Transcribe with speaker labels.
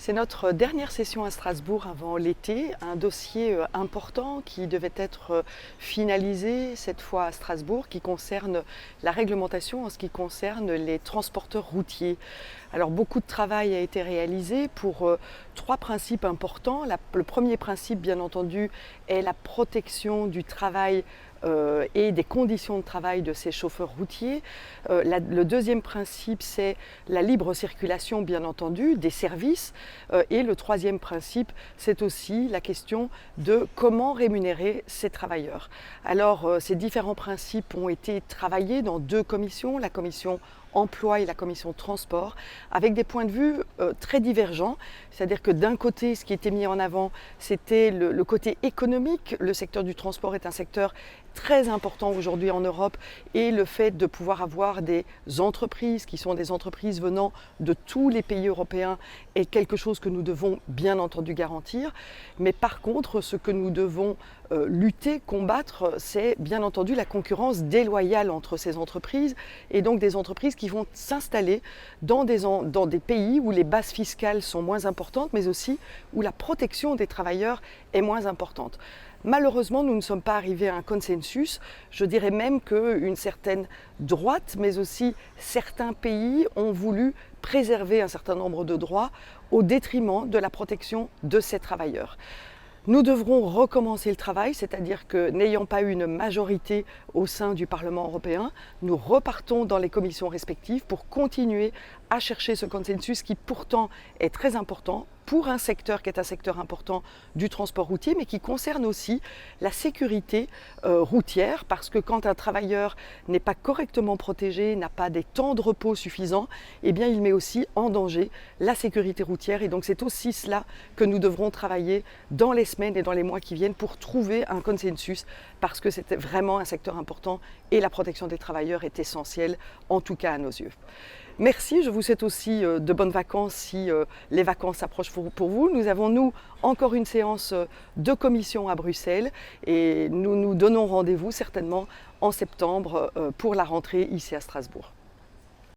Speaker 1: C'est notre dernière session à Strasbourg avant l'été, un dossier important qui devait être finalisé cette fois à Strasbourg, qui concerne la réglementation en ce qui concerne les transporteurs routiers. Alors beaucoup de travail a été réalisé pour trois principes importants. Le premier principe, bien entendu, est la protection du travail et des conditions de travail de ces chauffeurs routiers. Le deuxième principe, c'est la libre circulation, bien entendu, des services. Et le troisième principe, c'est aussi la question de comment rémunérer ces travailleurs. Alors, ces différents principes ont été travaillés dans deux commissions, la commission emploi et la commission transport, avec des points de vue très divergents. C'est-à-dire que d'un côté, ce qui était mis en avant, c'était le côté économique. Le secteur du transport est un secteur très important aujourd'hui en Europe et le fait de pouvoir avoir des entreprises qui sont des entreprises venant de tous les pays européens est quelque chose que nous devons bien entendu garantir. Mais par contre, ce que nous devons lutter, combattre, c'est bien entendu la concurrence déloyale entre ces entreprises et donc des entreprises qui vont s'installer dans des pays où les bases fiscales sont moins importantes, mais aussi où la protection des travailleurs est moins importante. Malheureusement, nous ne sommes pas arrivés à un consensus. Je dirais même qu'une certaine droite, mais aussi certains pays ont voulu préserver un certain nombre de droits au détriment de la protection de ces travailleurs. Nous devrons recommencer le travail, c'est-à-dire que n'ayant pas eu une majorité au sein du Parlement européen, nous repartons dans les commissions respectives pour continuer à chercher ce consensus qui pourtant est très important pour un secteur qui est un secteur important du transport routier, mais qui concerne aussi la sécurité routière, parce que quand un travailleur n'est pas correctement protégé, n'a pas des temps de repos suffisants, eh bien il met aussi en danger la sécurité routière. Et donc c'est aussi cela que nous devrons travailler dans les semaines et dans les mois qui viennent pour trouver un consensus, parce que c'est vraiment un secteur important et la protection des travailleurs est essentielle, en tout cas à nos yeux. Merci, je vous souhaite aussi de bonnes vacances si les vacances approchent pour vous. Nous avons, encore une séance de commission à Bruxelles et nous nous donnons rendez-vous certainement en septembre pour la rentrée ici à Strasbourg.